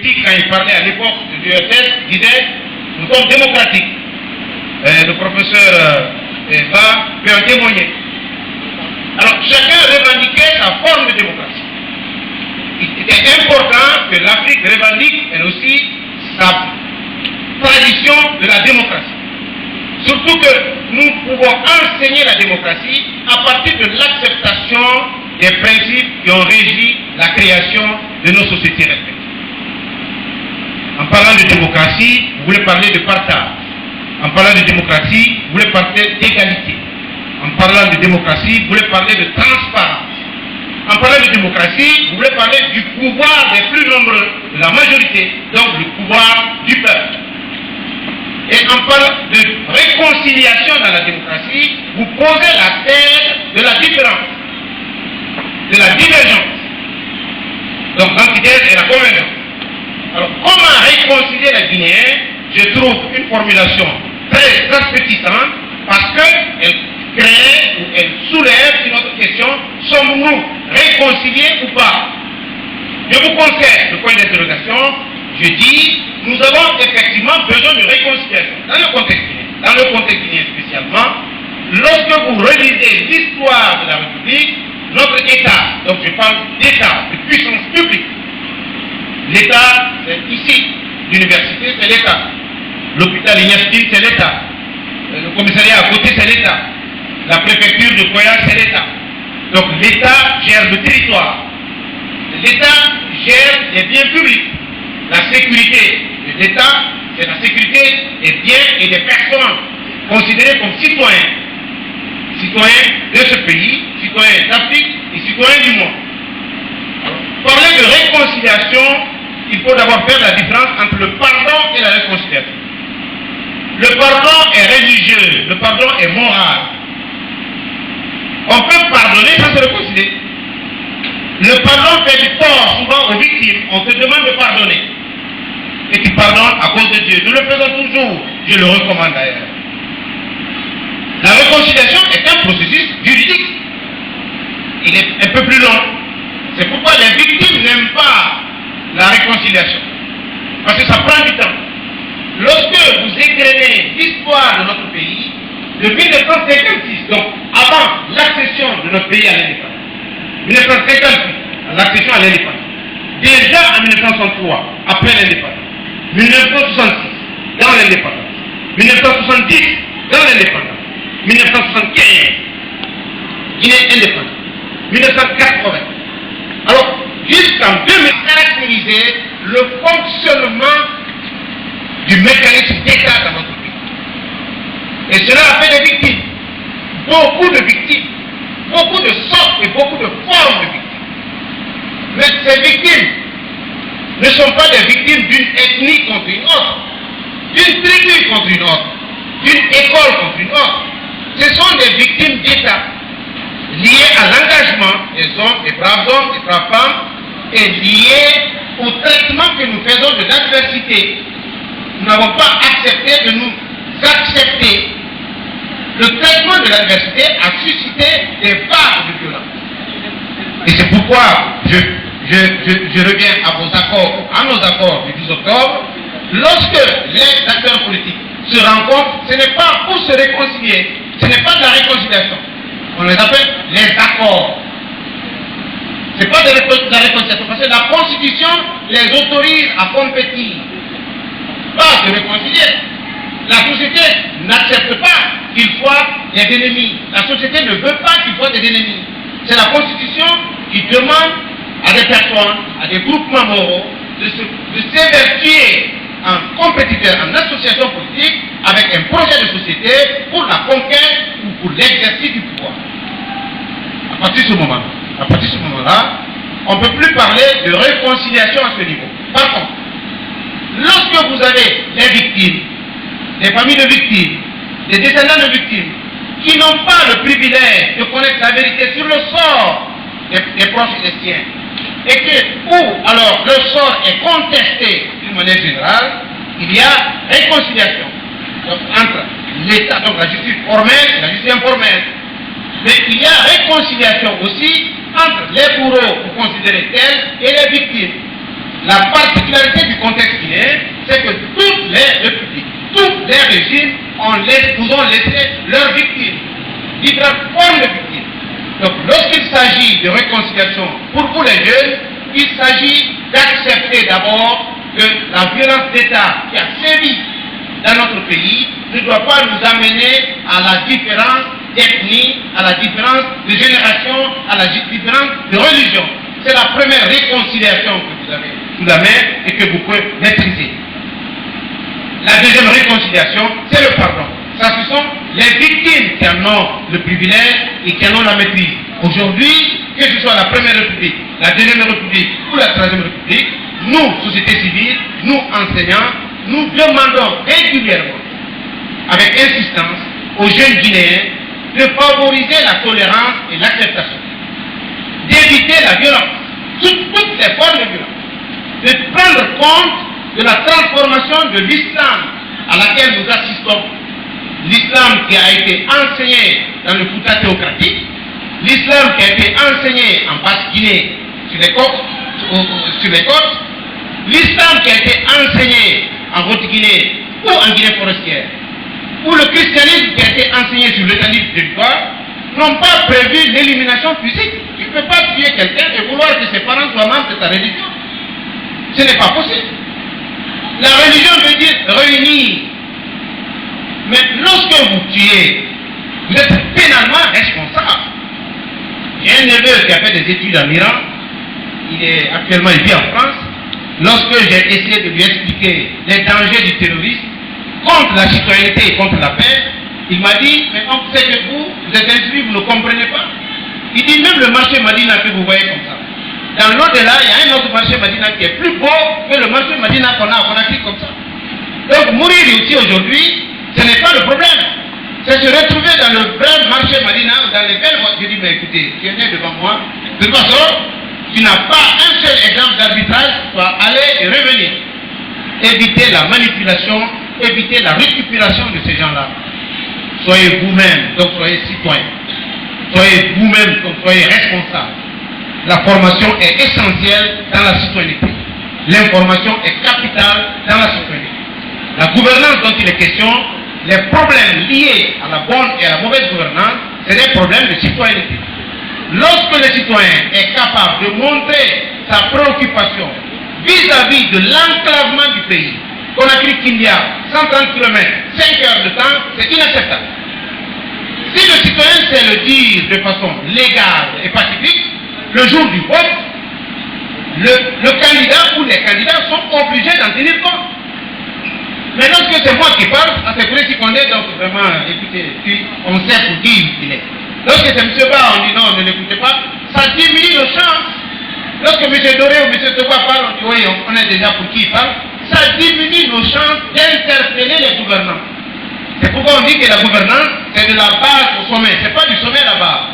politique, quand il parlait à l'époque de l'URSS, disait nous sommes démocratiques. Le professeur Eva peut en témoigner. Alors chacun revendiquait sa forme de démocratie. Il était important que l'Afrique revendique elle aussi sa tradition de la démocratie. Surtout que nous pouvons enseigner la démocratie à partir de l'acceptation des principes qui ont régi la création de nos sociétés respectives. En parlant de démocratie, vous voulez parler de partage. En parlant de démocratie, vous voulez parler d'égalité. En parlant de démocratie, vous voulez parler de transparence. En parlant de démocratie, vous voulez parler du pouvoir des plus nombreux, de la majorité, donc le pouvoir du peuple. Et en parlant de réconciliation dans la démocratie, vous posez la thèse de la différence, de la divergence. Donc l'antithèse est la convergence. Alors comment réconcilier les Guinéens? Je trouve une formulation très appétissante parce qu'elle crée ou elle soulève une autre question: sommes-nous réconciliés ou pas? Je vous concède le point d'interrogation. Je dis, nous avons effectivement besoin de réconciliation dans le contexte guinéen spécialement. Lorsque vous relisez l'histoire de la République, notre État, donc je parle d'État, de puissance publique, l'État c'est ici, l'université c'est l'État, l'hôpital Ignatius c'est l'État, le commissariat à côté c'est l'État, la préfecture de Koya c'est l'État. Donc l'État gère le territoire, l'État gère les biens publics. La sécurité de l'État, c'est la sécurité des biens et des personnes considérées comme citoyens. Citoyens de ce pays, citoyens d'Afrique et citoyens du monde. Alors, parler de réconciliation, il faut d'abord faire la différence entre le pardon et la réconciliation. Le pardon est religieux, le pardon est moral. On peut pardonner sans se réconcilier. Le pardon fait du tort souvent aux victimes. On te demande de pardonner. Et tu pardonnes à cause de Dieu. Nous le faisons toujours. Je le recommande d'ailleurs. La réconciliation est un processus juridique. Il est un peu plus long. C'est pourquoi les victimes n'aiment pas la réconciliation. Parce que ça prend du temps. Lorsque vous égrenez l'histoire de notre pays, de 1956, donc avant l'accession de notre pays à l'indépendance, 1958, l'accession à l'indépendance. Déjà en 1963, après l'indépendance. 1966, dans l'indépendance. 1970, dans l'indépendance. 1975, Guinée indépendante. 1980. Alors, jusqu'en 2000, caractériser le fonctionnement du mécanisme d'État dans notre pays. Et cela a fait des victimes. Beaucoup de victimes. Beaucoup de sortes et beaucoup de formes de victimes. Mais ces victimes ne sont pas des victimes d'une ethnie contre une autre, d'une tribu contre une autre, d'une école contre une autre. Ce sont des victimes d'État liées à l'engagement des hommes, des braves hommes, des braves femmes, et liées au traitement que nous faisons de l'adversité. Nous n'avons pas accepté de nous accepter. Le traitement de l'adversité a suscité des vagues de violence. Et c'est pourquoi je reviens à nos accords du 10 octobre. Lorsque les acteurs politiques se rencontrent, ce n'est pas pour se réconcilier, ce n'est pas de la réconciliation. On les appelle les accords. Ce n'est pas de la réconciliation, parce que la Constitution les autorise à compétir, pas de réconcilier. La société n'accepte pas qu'il soit des ennemis. La société ne veut pas qu'il soit des ennemis. C'est la Constitution qui demande à des personnes, à des groupements moraux, de s'évertuer en compétiteurs, en association politique, avec un projet de société pour la conquête ou pour l'exercice du pouvoir. À partir de ce moment-là, on ne peut plus parler de réconciliation à ce niveau. Par contre, lorsque vous avez les victimes, des familles de victimes, des descendants de victimes, qui n'ont pas le privilège de connaître la vérité sur le sort des proches et des siens, et que, où alors le sort est contesté d'une manière générale, il y a réconciliation. Donc, entre l'État, donc la justice formelle et la justice informelle. Mais il y a réconciliation aussi entre les bourreaux, vous considérez tels, et les victimes. La particularité du régimes nous ont laissé leurs victimes, différentes formes de victimes. Donc lorsqu'il s'agit de réconciliation pour vous les jeunes, il s'agit d'accepter d'abord que la violence d'État qui a sévi dans notre pays ne doit pas nous amener à la différence d'ethnie, à la différence de génération, à la différence de religion. C'est la première réconciliation que vous avez sous la main et que vous pouvez maîtriser. La deuxième réconciliation, c'est le pardon. Ça, ce sont les victimes qui en ont le privilège et qui en ont la maîtrise. Aujourd'hui, que ce soit la première république, la deuxième république ou la troisième république, nous, société civile, nous, enseignants, nous demandons régulièrement, avec insistance, aux jeunes Guinéens de favoriser la tolérance et l'acceptation, d'éviter la violence, sous toutes les formes de violence, de prendre compte de la transformation de l'islam à laquelle nous assistons. L'islam qui a été enseigné dans le Fouta théocratique, l'islam qui a été enseigné en Basse-Guinée sur les côtes, l'islam qui a été enseigné en Haute-Guinée ou en Guinée forestière, ou le christianisme qui a été enseigné sur l'étendue du territoire, n'ont pas prévu l'élimination physique. Tu ne peux pas tuer quelqu'un et vouloir que ses parents soient membres de ta religion. Ce n'est pas possible. La religion veut dire réunir. Mais lorsque vous tuez, vous êtes pénalement responsable. J'ai un neveu qui a fait des études en Iran. Actuellement il vit en France. Lorsque j'ai essayé de lui expliquer les dangers du terrorisme contre la citoyenneté et contre la paix, il m'a dit, mais on sait que vous êtes instruits, vous ne comprenez pas. Il dit, même le marché Madina que vous voyez comme ça, dans l'au-delà, il y a un autre marché Madina qui est plus beau que le marché Madina qu'on a pris comme ça. Donc mourir ici aujourd'hui, ce n'est pas le problème. C'est se retrouver dans le vrai marché Madina ou dans les belles voies. Je dis, mais écoutez, tu es né devant moi. De toute façon, tu n'as pas un seul exemple d'arbitrage, soit aller et revenir. Évitez la manipulation, évitez la récupération de ces gens-là. Soyez vous-même, donc soyez citoyens. Soyez vous-même, donc soyez responsables. La formation est essentielle dans la citoyenneté. L'information est capitale dans la citoyenneté. La gouvernance dont il est question, les problèmes liés à la bonne et à la mauvaise gouvernance, c'est des problèmes de citoyenneté. Lorsque le citoyen est capable de montrer sa préoccupation vis-à-vis de l'enclavement du pays, Conakry-Kindia, 130 km, 5 heures de temps, c'est inacceptable. Si le citoyen sait le dire de façon légale et pacifique, le jour du vote, le candidat ou les candidats sont obligés d'en tenir compte. Mais lorsque c'est moi qui parle, c'est vrai qu'on est, donc vraiment, écoutez, on sait pour qui il est. Lorsque c'est M. Ba, on dit non, ne l'écoutez pas, ça diminue nos chances. Lorsque M. Doré ou M. Toba parle, on dit oui, on est déjà pour qui il parle, ça diminue nos chances d'interpeller les gouvernants. C'est pourquoi on dit que la gouvernance, c'est de la base au sommet, c'est pas du sommet à la base.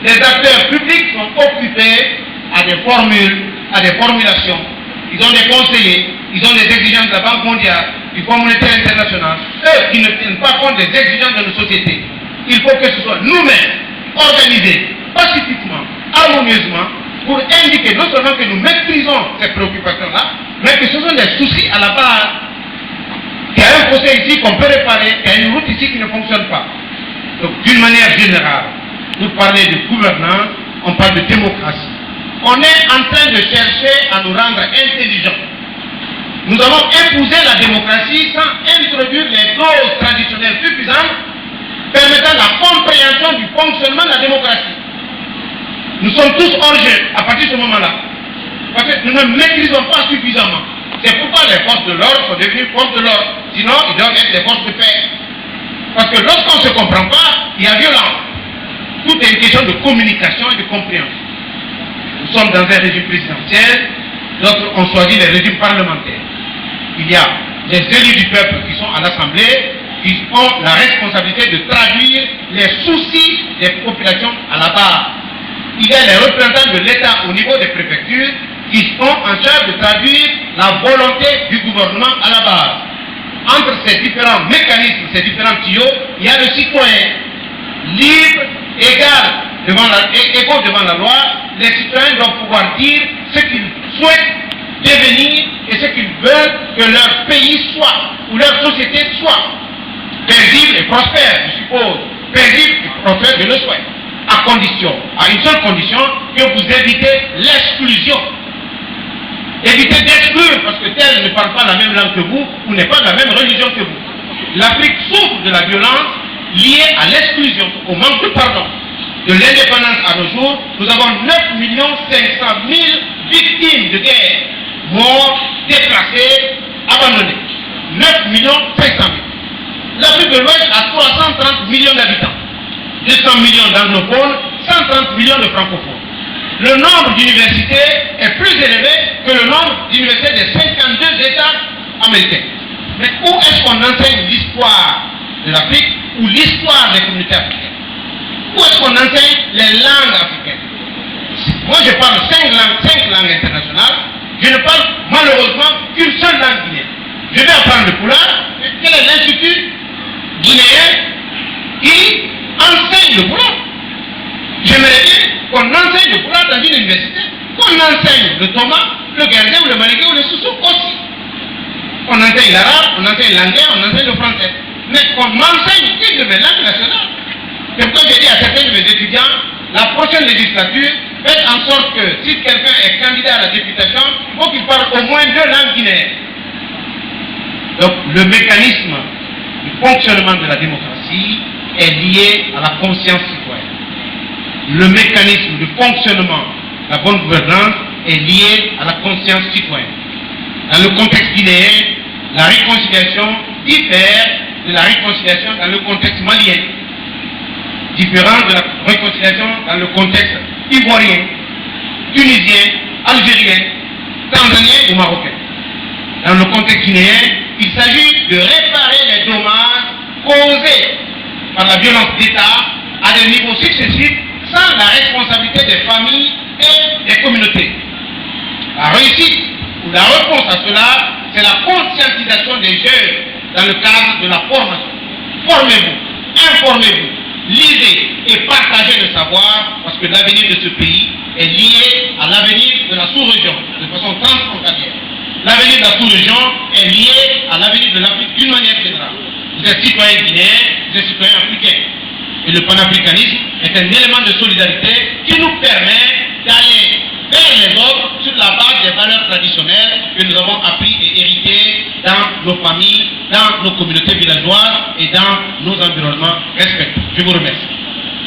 Les acteurs publics sont occupés à des formules, à des formulations. Ils ont des conseillers, ils ont des exigences de la Banque mondiale, du Fonds monétaire international. Eux qui ne tiennent pas compte des exigences de nos sociétés. Il faut que ce soit nous-mêmes, organisés, pacifiquement, harmonieusement, pour indiquer non seulement que nous maîtrisons ces préoccupations-là, mais que ce sont des soucis à la base. Il y a un fossé ici qu'on peut réparer, il y a une route ici qui ne fonctionne pas. Donc, d'une manière générale, nous parlons de gouvernance, on parle de démocratie. On est en train de chercher à nous rendre intelligents. Nous avons épousé la démocratie sans introduire les doses traditionnelles suffisantes permettant la compréhension du fonctionnement de la démocratie. Nous sommes tous hors jeu à partir de ce moment-là. Parce que nous ne maîtrisons pas suffisamment. C'est pourquoi les forces de l'ordre sont devenues forces de l'ordre. Sinon, ils doivent être des forces de paix. Parce que lorsqu'on ne se comprend pas, il y a violence. Tout est une question de communication et de compréhension. Nous sommes dans un régime présidentiel, d'autres ont choisi les régimes parlementaires. Il y a les élus du peuple qui sont à l'Assemblée, qui ont la responsabilité de traduire les soucis des populations à la base. Il y a les représentants de l'État au niveau des préfectures qui sont en charge de traduire la volonté du gouvernement à la base. Entre ces différents mécanismes, ces différents tuyaux, il y a le citoyen libre, égaux devant la loi. Les citoyens doivent pouvoir dire ce qu'ils souhaitent devenir et ce qu'ils veulent que leur pays soit, ou leur société soit paisible et prospère, je suppose. Paisible et prospère, je le souhaite. À une seule condition, que vous évitez l'exclusion. Évitez d'exclure, parce que tel ne parle pas la même langue que vous, ou n'est pas de la même religion que vous. L'Afrique souffre de la violence liée à l'exclusion, au manque de pardon. De l'indépendance à nos jours, nous avons 9 500 000 victimes de guerre, morts, déplacés, abandonnés. 9 500 000. L'Afrique de l'Ouest a 330 millions d'habitants, 200 millions d'anglophones, 130 millions de francophones. Le nombre d'universités est plus élevé que le nombre d'universités des 52 États américains. Mais où est-ce qu'on enseigne l'histoire de l'Afrique ou l'histoire des communautés africaines? Où est-ce qu'on enseigne les langues africaines? Moi, je parle 5 langues internationales. Je ne parle malheureusement qu'une seule langue guinéenne. Je vais apprendre le Pulaar. Quel est l'institut guinéen qui enseigne le Pulaar? J'aimerais bien qu'on enseigne le Pulaar dans une université, qu'on enseigne le Toma, le Guerdé ou le Maligué ou le Soussou aussi. On enseigne l'arabe, on enseigne l'anglais, on enseigne le français. Mais qu'on m'enseigne une de mes langues nationales. C'est pourquoi j'ai dit à certains de mes étudiants, la prochaine législature, faites en sorte que si quelqu'un est candidat à la députation, il faut qu'il parle au moins 2 langues guinéennes. Donc le mécanisme du fonctionnement de la démocratie est lié à la conscience citoyenne. Le mécanisme du fonctionnement de la bonne gouvernance est lié à la conscience citoyenne. Dans le contexte guinéen, la réconciliation diffère de la réconciliation dans le contexte malien, différent de la réconciliation dans le contexte ivoirien, tunisien, algérien, tanzanien ou marocain. Dans le contexte guinéen, il s'agit de réparer les dommages causés par la violence d'État à des niveaux successifs sans la responsabilité des familles et des communautés. La réussite ou la réponse à cela, c'est la conscientisation des jeunes dans le cadre de la formation. Formez-vous, informez-vous, lisez et partagez le savoir parce que l'avenir de ce pays est lié à l'avenir de la sous-région de façon transfrontalière. L'avenir de la sous-région est lié à l'avenir de l'Afrique d'une manière générale. Vous êtes citoyen guinéen, vous êtes citoyen africain. Et le panafricanisme est un élément de solidarité qui nous permet d'aller vers les autres sur la base des valeurs traditionnelles que nous avons appris et héritées dans nos familles, dans nos communautés villageoises et dans nos environnements respectifs. Je vous remercie.